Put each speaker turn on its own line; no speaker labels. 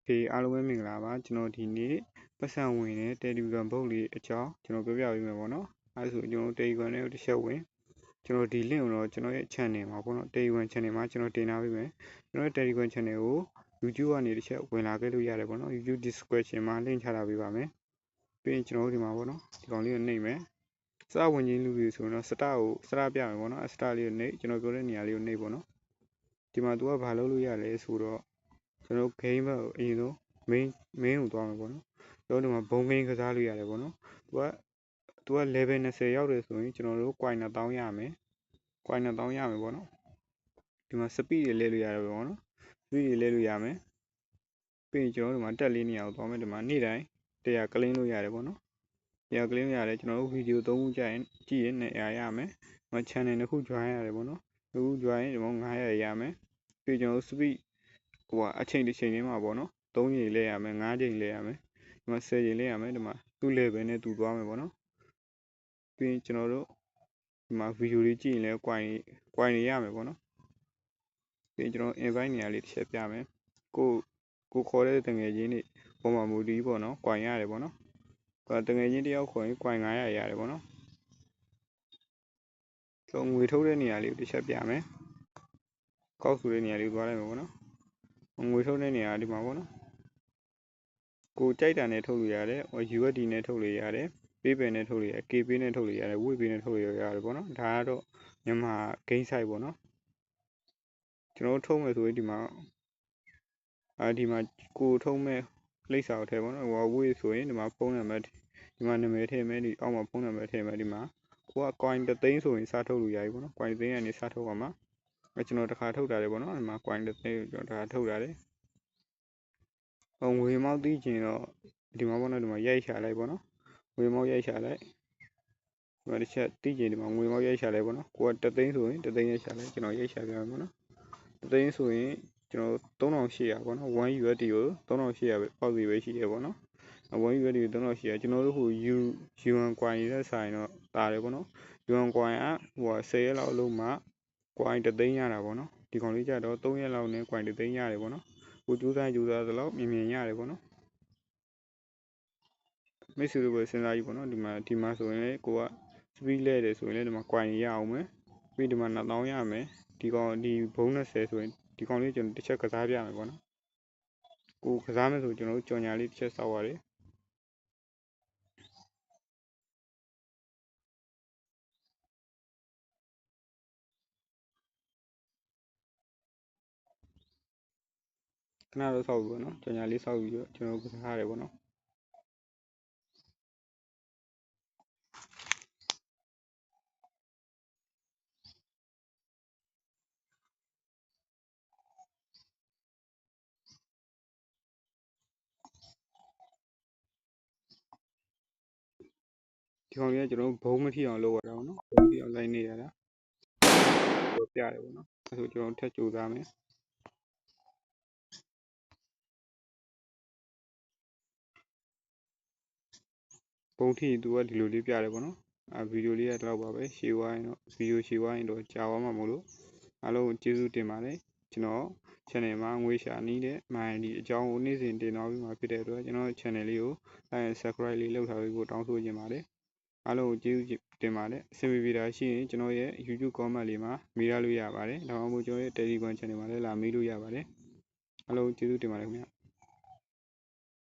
ဖေအားလုံးပဲမင်္ဂလာပါကျွန်တော်ဒီနေ့ပတ်စံဝင်တဲ့ Telegram ဘုတ်လေးအကြောင်းကျွန်တော်ပြောပြပေးမယ်ပေါ့နော်အဲဒါဆိုကျွန်တော် Telegram နဲ့တစ်ချက်ဝင်ကျွန်တော်ဒီ link ကိုတော့ကျွန်တော်ရဲ့ channel မှာပေါ့နော် Telegram channel မှာကျွန်တော်တင်ထားပေးမယ်ကျွန်တော်ရဲ့ Telegram channel ကို YouTube ကနေတစ်ချက်ဝင်လာခဲ့လို့ရတယ်ပေါ့နော် YouTube description မှာ link ချထားပေးပါမယ်ပြီးရင်ကျွန်တော်ဒီမှာပေါ့နော်ဒီကောင်လေးကိုနှိပ်မယ်စဝင်ချင်းလူတွေဆိုရင်တော့စတာကိုစတာပြမယ်ပေါ့နော်စတာလေးကိုနှိပ်ကျွန်တော်ပြောတဲ့နေရာလေးကိုနှိပ်ပေါ့နော်ဒီမှာ तू ကဘာလုပ်လို့ရလဲဆိုတော့ကျွန်တော် game ဘက်ကိုအရင်ဆုံး main ကိုသွားမယ်ပေါ့နော်ကျွန်တော်ဒီမှာဘုံ game ကစားလို့ရတယ်ပေါ့နော် तू က level 20ရောက်တယ်ဆိုရင်ကျွန်တော်တို့ coin 1000ရမယ် coin 1000ရမယ်ပေါ့နော်ဒီမှာ speed တွေလဲလို့ရတယ်ပေါ့နော် speed တွေလဲလို့ရမယ်ပြီးရင်ကျွန်တော်တို့ဒီမှာတက်လေးနေရာကိုသွားမယ်ဒီမှာနေ့တိုင်း100 claim လို့ရတယ်ပေါ့နော်100 claim ရတယ်ကျွန်တော်တို့ video 3ခုကြရင်ကြည့်ရင်200ရမယ်ဒီမှာ channel တစ်ခု join ရတယ်ပေါ့နော်တစ်ခု join ဒီမှာ900ရမယ်ပြီးကျွန်တော်တို့ speed ဟိုအချိန်တစ်ချိန်လေးမှာပေါ့နော်3ချိန်လဲရမယ်5ချိန်လဲရမယ်ဒီမှာ10ချိန်လဲရမယ်ဒီမှာသူ့ level နဲ့သူသွားမယ်ပေါ့နော်ပြီးရင်ကျွန်တော်တို့ဒီမှာ video လေးကြည့်ရင်လဲ coin တွေရမယ်ပေါ့နော်ပြီးရင်ကျွန်တော် invite နေရာလေးတစ်ချက်ပြမယ်ကိုခေါ်တဲ့တငယ်ချင်းတွေပုံမှန်မူတည်ပေါ့နော် coin ရတယ်ပေါ့နော်တငယ်ချင်းတယောက်ခေါ်ရင် coin 900ရတယ်ပေါ့နော်ကျွန်တော်ငွေထုတ်တဲ့နေရာလေးကိုတစ်ချက်ပြမယ်ကောက်ဆိုတဲ့နေရာလေးကိုသွားလိုက်မယ်ပေါ့နော်ငွေထုတ်တဲ့နေရာဒီမှာပေါ့နော်ကိုကြိုက်တာနဲ့ထုတ်လို့ရတယ် USD နဲ့ထုတ်လို့ရတယ် PayPal နဲ့ထုတ်လို့ရတယ် KPay နဲ့ထုတ်လို့ရတယ် Webpay နဲ့ထုတ်လို့ရတယ်ပေါ့နော်ဒါကတော့မြန်မာ game site ပေါ့နော်ကျွန်တော်ထုတ်မယ်ဆိုရင်ဒီမှာကိုထုတ်မဲ့လိပ်စာကိုထည့်ပေါ့နော်ဟို Web ဆိုရင်ဒီမှာဖုန်းနံပါတ်ဒီမှာနာမည်ထည့်မယ်ဒီအောက်မှာဖုန်းနံပါတ်ထည့်မယ်ဒီမှာကိုက coin 3သိန်းဆိုရင်စထုတ်လို့ရပြီပေါ့နော် coin 3သိန်းကနေစထုတ်ပါမှာကျွန်တော်တစ်ခါထုတ်တာလေပေါ့နော်ဒီမှာ coin 3သိန်းကိုကျွန်တော်ဒါထုတ်တာလေငွေမောက်သိချင်တော့ဒီမှာပေါ့နော်ဒီမှာရိုက်ရှာလိုက်ပေါ့နော်ငွေမောက်ရိုက်ရှာလိုက်ဒီမှာတစ်ချက်သိချင်ဒီမှာငွေမောက်ရိုက်ရှာလိုက်ပေါ့နော်ကိုက3သိန်းဆိုရင်3သိန်းရိုက်ရှာလိုက်ကျွန်တော်ရိုက်ရှာပြမယ်ပေါ့နော်3သိန်းဆိုရင်ကျွန်တော်3800ပေါ့နော်1 USD ကို3800ပဲပေါက်စီပဲရှိတယ်ပေါ့နော်1 USD ကို3800ကျွန်တော်တို့ဟို yuan coin ရဲ့ဆိုင်တော့တာတယ်ပေါ့နော် yuan coin ကဟို10ရက်လောက်အလုံးမှာ coin 3သိန်းရတာပေါ့နော်ဒီကောင်လေးကြတော့3ရက်လောက်နဲ့ coin 3သိန်းရတယ်ပေါ့နော်ကိုကြိုးစားသလောက်မြင်ရတယ်ပေါ့နော်မိတ်ဆွေတို့ပဲစဉ်းစားကြည့်ပေါ့နော်ဒီမှာဆိုရင်ကိုက speed လဲတယ်ဆိုရင်လည်းဒီမှာ coin ရအောင်မယ်ပြီးဒီမှာ1000ရမယ်ဒီဘုံ20ဆိုရင်ဒီကောင်လေးကျွန်တော်တစ်ချက်ကစားပြမယ်ပေါ့နော်ကိုကစားမယ်ဆိုကျွန်တော်တို့ကြော်ညာလေးတစ်ချက်စောက်ရတယ်ခဏတော့စောက်ပြီပေါ့နော်ကြော်ညာလေးစောက်ပြီးတော့ကျွန်တော်ကစားရတယ်ပေါ့နော်ဒီကောင်လေးကကျွန်တော်ဘုံမထီအောင်လုပ်ရတာပေါ့နော်ဘုံထီအောင်လိုက်နေရတာပြရတယ်ပေါ့နော်အဲဆိုကျွန်တော်ထက်ကြိုးစားမယ်ဘုံထီသူကဒီလိုလေးပြတယ်ပေါ့နော်ဗီဒီယိုလေးကတော့ပါပဲရှေ့ဝိုင်းတော့ဗီဒီယိုရှေ့ဝိုင်းတော့ကြာသွားမှာမလို့အားလုံးကျေးဇူးတင်ပါတယ်ကျွန်တော် channel မှာငွေရှာနည်းတဲ့မိုင်းဒီအကြောင်းကိုနေ့စဉ်တင်သွားပြီးမှဖြစ်တဲ့အတွက်ကျွန်တော် channel လေးကိုsubscribe လေးလုပ်ထားပြီးဖို့တောင်းဆိုချင်ပါတယ်အားလုံးကိုကျေးဇူးတင်ပါတယ်အဆင်ပြေတာရှိရင်ကျွန်တော်ရဲ့ YouTube comment လေးမှာမေးရလို့ရပါတယ်ဒါမှမဟုတ်ကျွန်တော်ရဲ့ Telegram channel မှာလည်းလာမေးလို့ရပါတယ်အားလုံးကျေးဇူးတင်ပါတယ်ခင်ဗျာ